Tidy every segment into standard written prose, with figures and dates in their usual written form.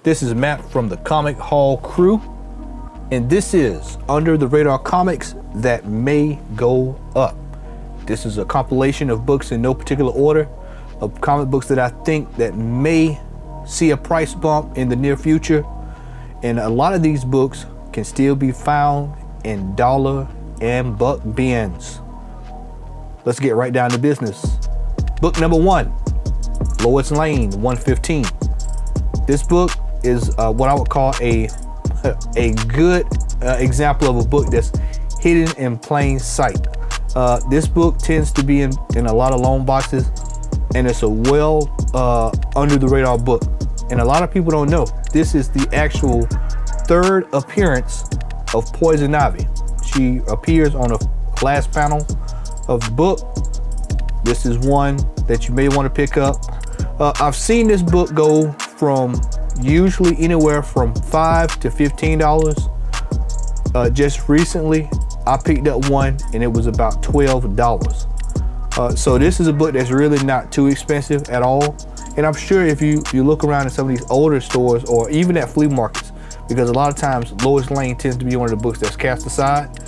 This is Matt from the Comic Hall Crew, and this is Under the Radar Comics That May Go Up. This is a compilation of books in no particular order, of comic books that I think that may see a price bump in the near future. And a lot of these books can still be found in dollar and buck bins. Let's get right down to business. Book number 1, Lois Lane 115. This book is what I would call a good example of a book that's hidden in plain sight. This book tends to be in a lot of loan boxes, and it's a well under the radar book. And a lot of people don't know, this is the actual 3rd appearance of Poison Ivy. She appears on the last panel of the book. This is one that you may want to pick up. I've seen this book go from usually anywhere from $5 to $15. Just recently, I picked up one and it was about $12. So this is a book that's really not too expensive at all. And I'm sure if you look around in some of these older stores or even at flea markets, because a lot of times Lois Lane tends to be one of the books that's cast aside,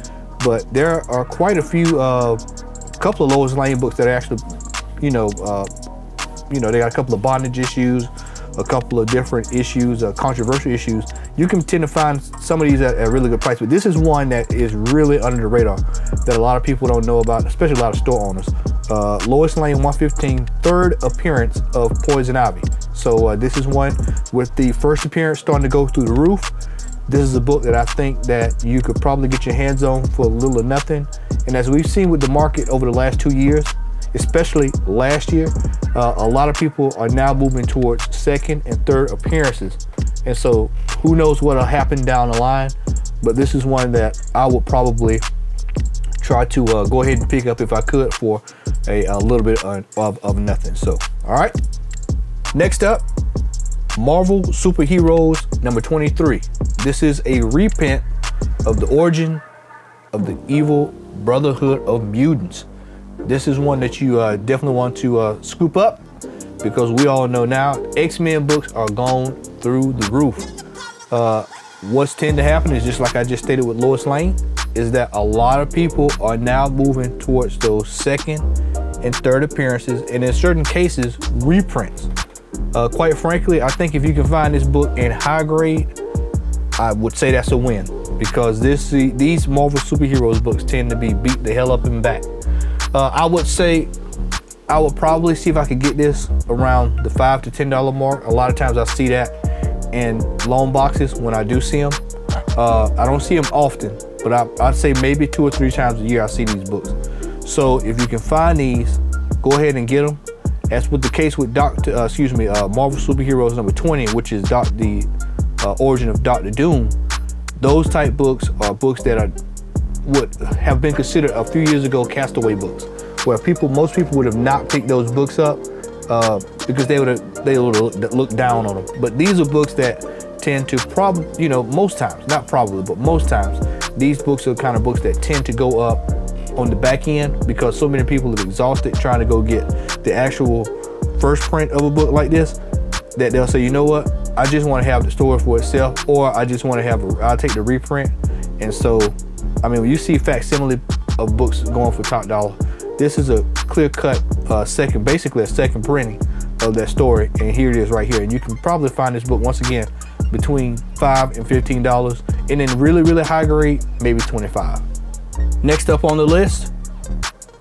but there are quite a few, couple of Lois Lane books that are actually, they got a couple of bondage issues, a couple of different issues, controversial issues. You can tend to find some of these at a really good price, but this is one that is really under the radar that a lot of people don't know about, especially a lot of store owners. Lois Lane 115, 3rd appearance of Poison Ivy. So this is one with the first appearance starting to go through the roof. This is a book that I think that you could probably get your hands on for little or nothing. And as we've seen with the market over the last 2 years, especially last year, a lot of people are now moving towards 2nd and 3rd appearances. And so who knows what'll happen down the line, but this is one that I would probably try to go ahead and pick up if I could for a little bit of nothing. So, all right. Next up, Marvel Superheroes number 23. This is a reprint of the origin of the evil Brotherhood of Mutants. This is one that you definitely want to scoop up, because we all know now X-Men books are going through the roof. What's tend to happen is, just like I just stated with Lois Lane, is that a lot of people are now moving towards those 2nd and 3rd appearances, and in certain cases, reprints. Quite frankly, I think if you can find this book in high grade, I would say that's a win, because these Marvel Superheroes books tend to be beat the hell up and back. I would say I would probably see if I could get this around the $5 to $10 mark. A lot of times I see that in loan boxes when I do see them. I don't see them often, but I'd say maybe 2 or 3 times a year I see these books. So if you can find these, go ahead and get them. That's what the case with Marvel Superheroes number 20, which is the origin of Dr. Doom. Those type books are books that would have been considered a few years ago castaway books, where most people would have not picked those books up because they would have looked down on them. But these are books that tend to most times, not probably, but most times, these books are kind of books that tend to go up on the back end, because so many people are exhausted trying to go get the actual first print of a book like this, that they'll say, you know what, I just want to have the story for itself, or I just want to I'll take the reprint. And so, I mean, when you see facsimile of books going for top dollar, this is a clear-cut basically a second printing of that story, and here it is right here. And you can probably find this book, once again, between $5 and $15, and in really, really high grade, maybe $25. Next up on the list,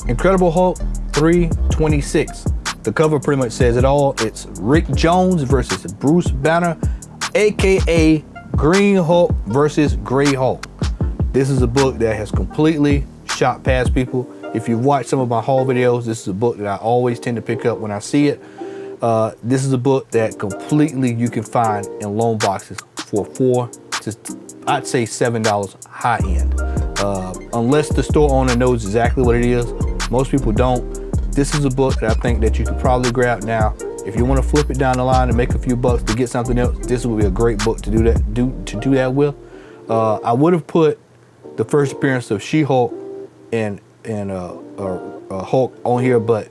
Incredible Hulk 326. The cover pretty much says it all. It's Rick Jones versus Bruce Banner, aka Green Hulk versus Gray Hulk. This is a book that has completely shot past people. If you've watched some of my haul videos, this is a book that I always tend to pick up when I see it. This is a book that completely you can find in loan boxes for $4 to, I'd say $7 high end. Unless the store owner knows exactly what it is. Most people don't. This is a book that I think that you could probably grab now. If you want to flip it down the line and make a few bucks to get something else, this would be a great book to do that with. I would have put the first appearance of She-Hulk and Hulk on here, but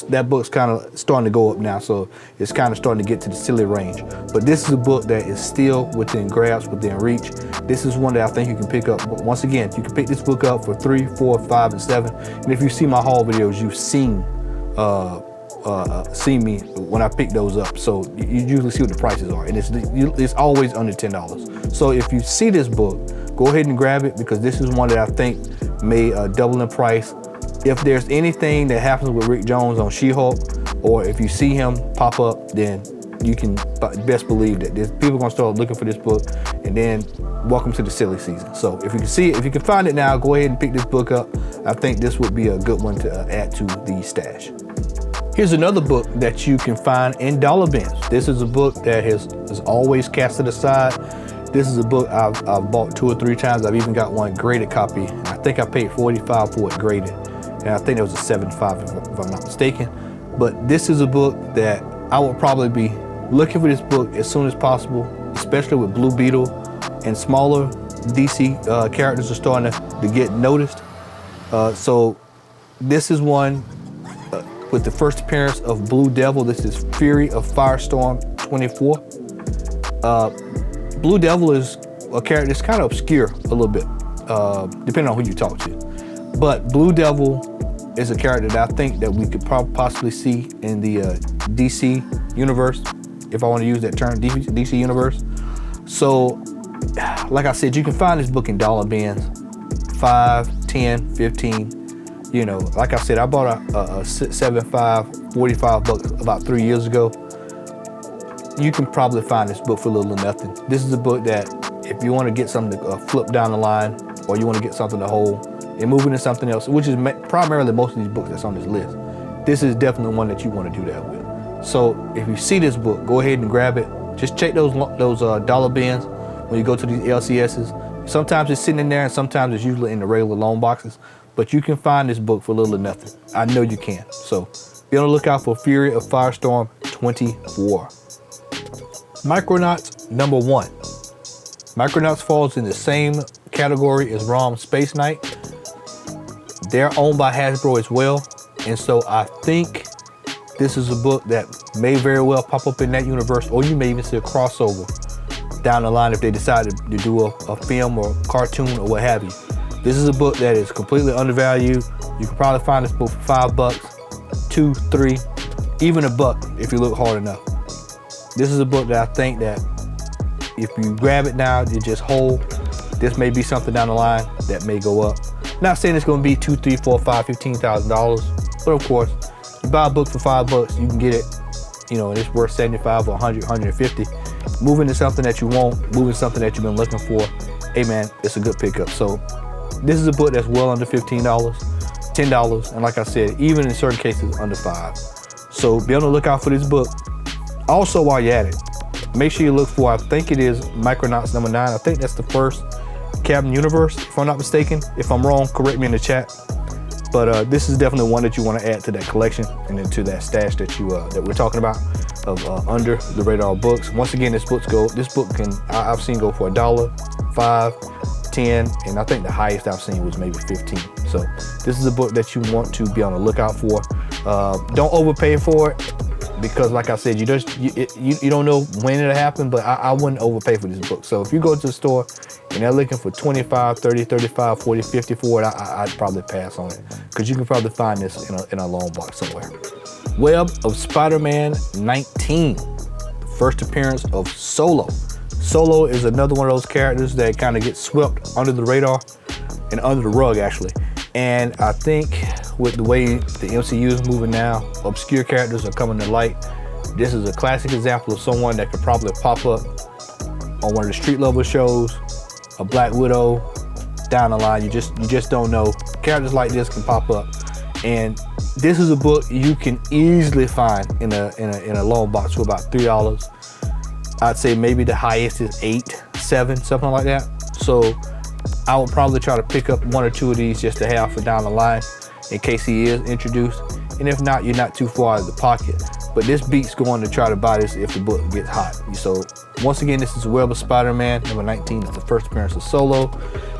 that book's kind of starting to go up now, so it's kind of starting to get to the silly range. But this is a book that is still within grasp, within reach. This is one that I think you can pick up. Once again, you can pick this book up for 3, 4, 5, and 7. And if you see my haul videos, you've seen me when I pick those up. So you usually see what the prices are, and it's always under $10. So if you see this book, go ahead and grab it, because this is one that I think may double in price. If there's anything that happens with Rick Jones on She-Hulk, or if you see him pop up, then you can best believe that people are gonna start looking for this book, and then welcome to the silly season. So if you can see it, if you can find it now, go ahead and pick this book up. I think this would be a good one to add to the stash. Here's another book that you can find in dollar bins. This is a book that is always casted aside. This is a book I've bought 2 or 3 times. I've even got one graded copy. I think I paid $45 for it graded. And I think it was a $75 if I'm not mistaken. But this is a book that I would probably be looking for this book as soon as possible, especially with Blue Beetle and smaller DC characters are starting to get noticed. So this is one with the first appearance of Blue Devil. This is Fury of Firestorm 24. Blue Devil is a character that's kind of obscure a little bit, depending on who you talk to. But Blue Devil is a character that I think that we could possibly see in the DC universe, if I want to use that term, DC universe. So, like I said, you can find this book in dollar bins, 5, 10, 15. You know, like I said, I bought a 75, 45 bucks about 3 years ago. You can probably find this book for a little or nothing. This is a book that if you want to get something to flip down the line, or you want to get something to hold and move into something else, which is primarily most of these books that's on this list, this is definitely one that you want to do that with. So if you see this book, go ahead and grab it. Just check those dollar bins when you go to these LCSs. Sometimes it's sitting in there, and sometimes it's usually in the regular loan boxes. But you can find this book for a little or nothing. I know you can. So be on the lookout for Fury of Firestorm 24. Micronauts number 1. Micronauts falls in the same category as ROM Space Knight. They're owned by Hasbro as well. And so I think this is a book that may very well pop up in that universe, or you may even see a crossover down the line if they decide to do a film or cartoon or what have you. This is a book that is completely undervalued. You can probably find this book for $5, 2, 3, even $1 if you look hard enough. This is a book that I think that if you grab it now, you just hold. This may be something down the line that may go up. Not saying it's going to be $2, $3, $4, $5, $15,000, but of course, you buy a book for $5, you can get it, you know, and it's worth 75 or 100, 150. Moving to something that you want, moving something that you've been looking for, hey man, it's a good pickup. So this is a book that's well under $15, $10, and like I said, even in certain cases, under $5. So be on the lookout for this book. Also, while you're at it, make sure you look for, I think it is Micronauts number 9. I think that's the first Captain Universe, if I'm not mistaken. If I'm wrong, correct me in the chat. But this is definitely one that you want to add to that collection and into that stash that that we're talking about of under the radar books. Once again, this book can I've seen go for $1, $5, 10, and I think the highest I've seen was maybe 15. So this is a book that you want to be on the lookout for. Don't overpay for it, because like I said, you don't know when it'll happen, but I wouldn't overpay for this book. So if you go to the store and they're looking for 25, 30, 35, 40, 50 for it, I'd probably pass on it, because you can probably find this in a loan box somewhere. Web of Spider-Man 19, first appearance of Solo. Solo is another one of those characters that kind of gets swept under the radar and under the rug, actually. And I think with the way the MCU is moving now, obscure characters are coming to light. This is a classic example of someone that could probably pop up on one of the street level shows, a Black Widow, down the line. You just don't know. Characters like this can pop up, and this is a book you can easily find in a loan box for about $3. I'd say maybe the highest is 8, 7, something like that. So I would probably try to pick up 1 or 2 of these just to have for down the line in case he is introduced. And if not, you're not too far out of the pocket. but this beat's going to try to buy this if the book gets hot. So once again, this is Web of Spider-Man number 19. It's the first appearance of Solo.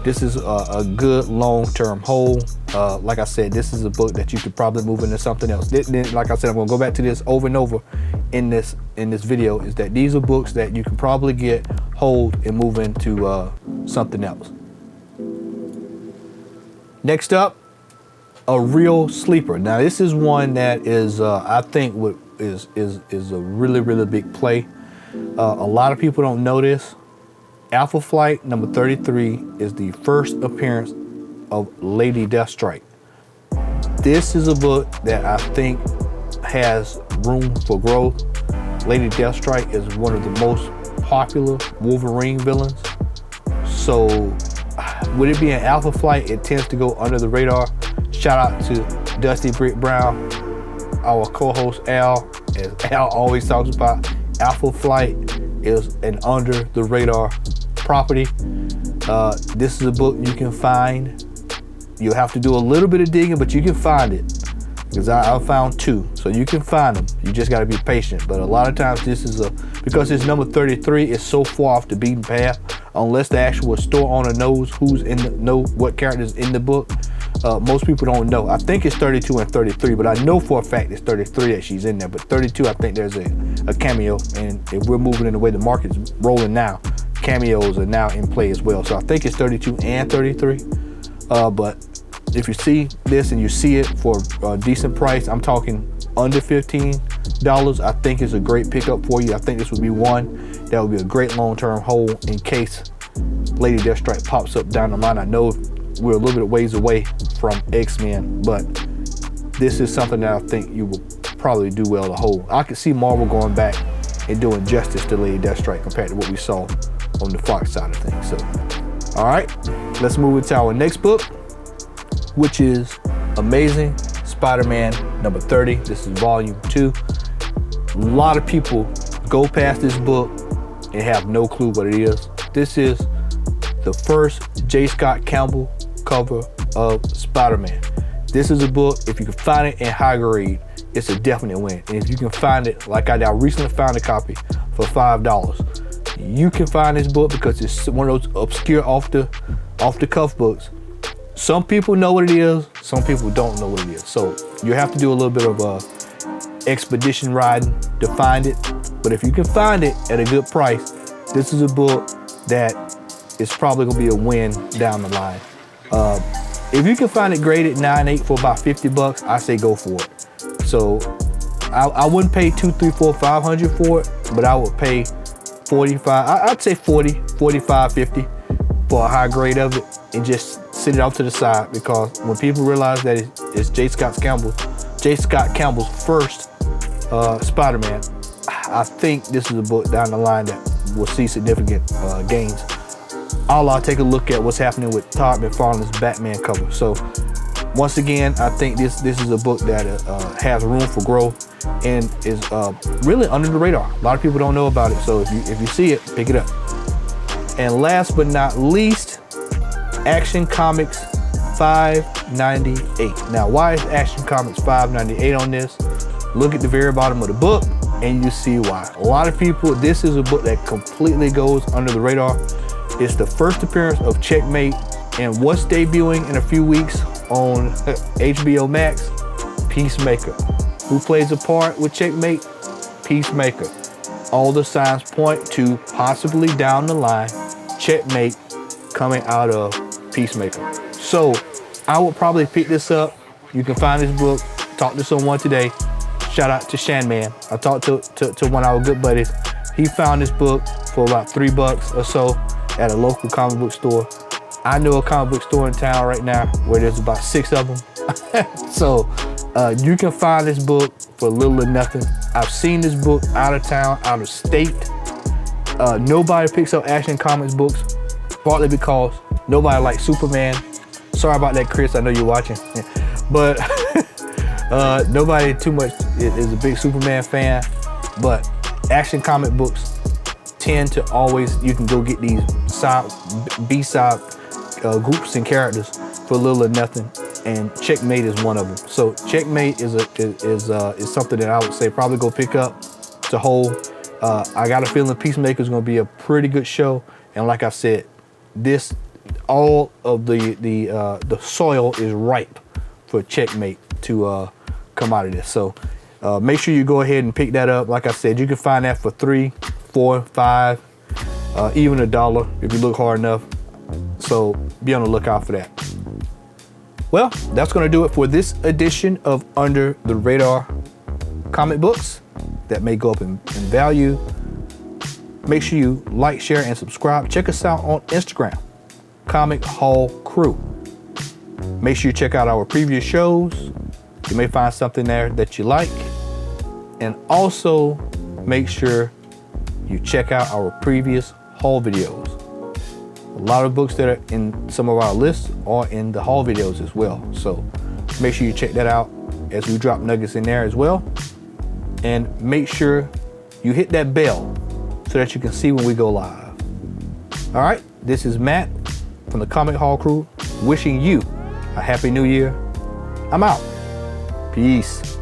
This is a good long-term hold. Like I said, this is a book that you could probably move into something else. Like I said, I'm gonna go back to this over and over in this video, is that these are books that you can probably get, hold, and move into something else. Next up, a real sleeper. Now this is one that is I think is a really big play. A lot of people don't know this. Alpha Flight number 33 is the first appearance of Lady Deathstrike. This is a book that I think has room for growth. Lady Deathstrike is one of the most popular Wolverine villains. So with it being Alpha Flight, it tends to go under the radar. Shout out to Dusty Brick Brown, our co-host Al. As Al always talks about, Alpha Flight is an under the radar property. This is a book you can find. You'll have to do a little bit of digging, but you can find it. Because I found 2, so you can find them. You just gotta be patient. But a lot of times this is because it's number 33, it's so far off the beaten path, unless the actual store owner knows what characters in the book. Most people don't know. I think it's 32 and 33, but I know for a fact it's 33 that she's in there. But 32, I think there's a cameo, and if we're moving in the way the market's rolling now, cameos are now in play as well. So I think it's 32 and 33. But if you see this and you see it for a decent price, I'm talking under $15, I think it's a great pickup for you. I think this would be one that would be a great long-term hold in case Lady Deathstrike pops up down the line. I know we're a little bit ways away from X-Men, but this is something that I think you will probably do well to hold. I could see Marvel going back and doing justice to Lady Deathstrike compared to what we saw on the Fox side of things. So, all right, let's move into our next book, which is Amazing Spider-Man number 30. This is volume 2. A lot of people go past this book and have no clue what it is. This is the first J. Scott Campbell cover of Spider-Man. This is a book, if you can find it in high grade, it's a definite win. And if you can find it, like I did, I recently found a copy for $5. You can find this book because it's one of those obscure off the cuff books. Some people know what it is, some people don't know what it is. So you have to do a little bit of expedition riding to find it. But if you can find it at a good price, this is a book that is probably gonna be a win down the line. If you can find it graded 9.8 for about $50, I say go for it. So I wouldn't pay $200, $300, $400, $500 for it, but I would pay 45. I'd say 40, 45, 50 for a high grade of it, and just sit it off to the side, because when people realize that it's J. Scott Campbell's first Spider-Man, I think this is a book down the line that will see significant gains. I'll take a look at what's happening with Todd McFarlane's Batman cover. So once again, I think this is a book that has room for growth and is really under the radar. A lot of people don't know about it. So if you see it, pick it up. And last but not least, Action Comics 598. Now, why is Action Comics 598 on this? Look at the very bottom of the book and you see why. A lot of people, this is a book that completely goes under the radar. It's the first appearance of Checkmate, and what's debuting in a few weeks on HBO Max? Peacemaker. Who plays a part with Checkmate? Peacemaker. All the signs point to possibly down the line Checkmate coming out of Peacemaker. So I would probably pick this up. You can find this book. Talk to someone today. Shout out to Shanman. I talked to one of our good buddies. He found this book for about $3 or so at a local comic book store. I know a comic book store in town right now where there's about 6 of them. So you can find this book for little or nothing. I've seen this book out of town, out of state. Nobody picks up Action Comics books, partly because nobody likes Superman. Sorry about that, Chris, I know you're watching. But nobody too much is a big Superman fan. But Action Comic books tend to always, you can go get these B-side groups and characters for little or nothing. and Checkmate is one of them. So Checkmate is something that I would say probably go pick up to hold. I got a feeling Peacemaker is going to be a pretty good show, and like I said, all of the soil is ripe for Checkmate to come out of this. So make sure you go ahead and pick that up. Like I said, you can find that for $3, $4, $5, even $1 if you look hard enough. So be on the lookout for that. Well, that's going to do it for this edition of Under the Radar comic books that may go up in value. Make sure you like, share, and subscribe. Check us out on Instagram, Comic Haul Crew. Make sure you check out our previous shows. You may find something there that you like. And also make sure you check out our previous haul videos. A lot of books that are in some of our lists are in the haul videos as well. So make sure you check that out as we drop nuggets in there as well. And make sure you hit that bell so that you can see when we go live. All right, this is Matt from the Comic Haul Crew, wishing you a Happy New Year. I'm out. Peace.